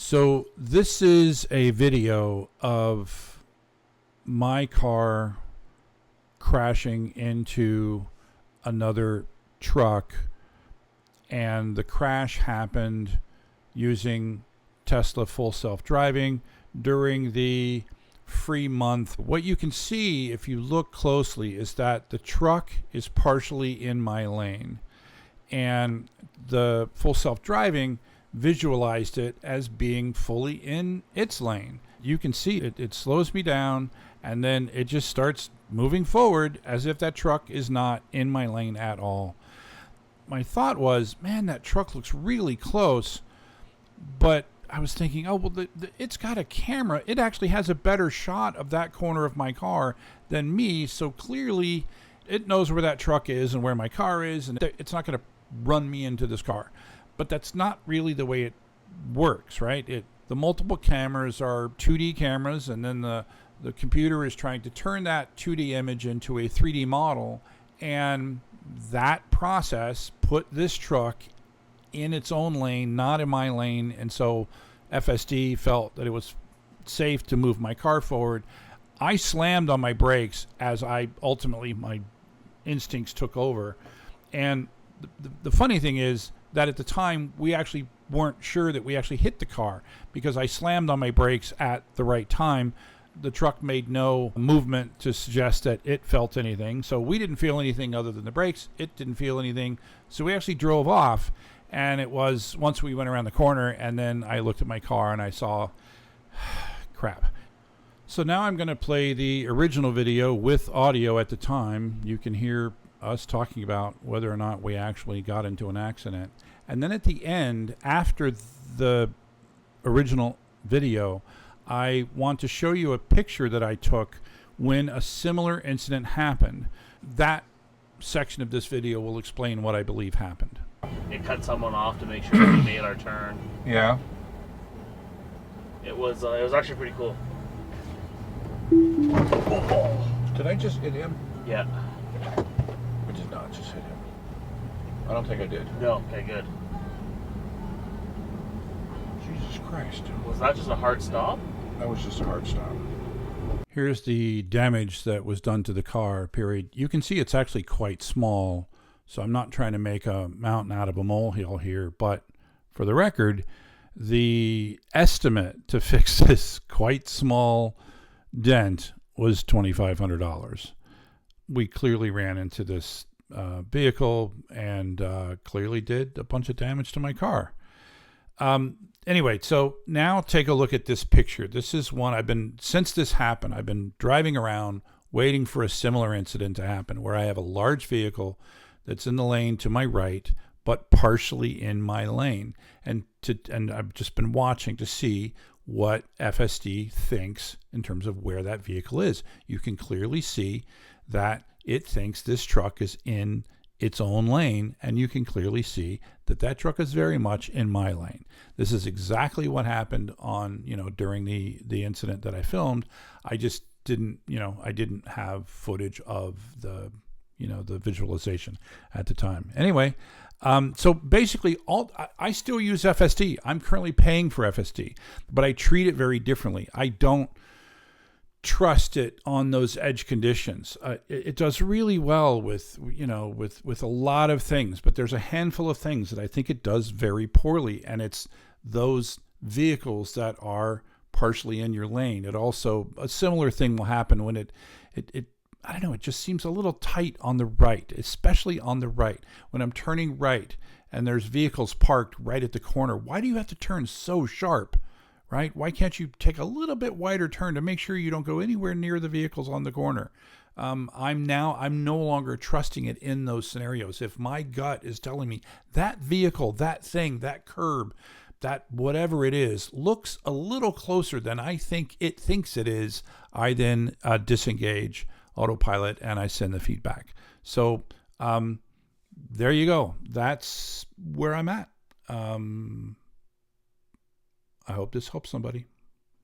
So this is a video of my car crashing into another truck, and the crash happened using Tesla Full Self-Driving during the free month. What you can see if you look closely is that the truck is partially in my lane, and the Full Self-Driving visualized it as being fully in its lane. You can see it slows me down, and then it just starts moving forward as if that truck is not in my lane at all. My thought was, man, that truck looks really close, but I was thinking, oh, well, it's got a camera. It actually has a better shot of that corner of my car than me, so clearly it knows where that truck is and where my car is, and it's not going to run me into this car. But that's not really the way it works, right? The multiple cameras are 2D cameras, and then the computer is trying to turn that 2D image into a 3D model, and that process put this truck in its own lane, not in my lane, and so FSD felt that it was safe to move my car forward. I slammed on my brakes as my instincts took over, and the funny thing is that at the time we actually weren't sure that we actually hit the car because I slammed on my brakes at the right time. The truck made no movement to suggest that it felt anything, so we didn't feel anything other than the brakes. It didn't feel anything, so we actually drove off. And it was once we went around the corner, and then I looked at my car and I saw crap. So now I'm going to play the original video with audio at the time. You can hear us talking about whether or not we actually got into an accident. And then at the end, after the original video, I want to show you a picture that I took when a similar incident happened. That section of this video will explain what I believe happened. It cut someone off to make sure we made our turn. Yeah. It was actually pretty cool. Did I just hit him? Yeah. I did not just hit him. I don't think I did. No. Okay, good. Jesus Christ. Was that just a hard stop? That was just a hard stop. Here's the damage that was done to the car, period. You can see it's actually quite small, so I'm not trying to make a mountain out of a molehill here, but for the record, the estimate to fix this quite small dent was $2,500. We clearly ran into this vehicle and clearly did a bunch of damage to my car. Anyway, so now take a look at this picture. This is one since this happened, I've been driving around waiting for a similar incident to happen where I have a large vehicle that's in the lane to my right, but partially in my lane. And I've just been watching to see what FSD thinks in terms of where that vehicle is. You can clearly see that it thinks this truck is in its own lane, and you can clearly see that that truck is very much in my lane. This is exactly what happened during the incident that I filmed. I just didn't have footage of the visualization at the time. Anyway, so basically I still use FSD. I'm currently paying for FSD, but I treat it very differently. I don't trust it on those edge conditions. It does really well with a lot of things, but there's a handful of things that I think it does very poorly, and it's those vehicles that are partially in your lane. It also, a similar thing will happen when it I don't know, it just seems a little tight on the right, especially on the right. When I'm turning right and there's vehicles parked right at the corner, why do you have to turn so sharp? Right? Why can't you take a little bit wider turn to make sure you don't go anywhere near the vehicles on the corner? I'm no longer trusting it in those scenarios. If my gut is telling me that vehicle, that thing, that curb, that whatever it is, looks a little closer than I think it thinks it is, I then disengage autopilot and I send the feedback. So there you go. That's where I'm at. I hope this helps somebody.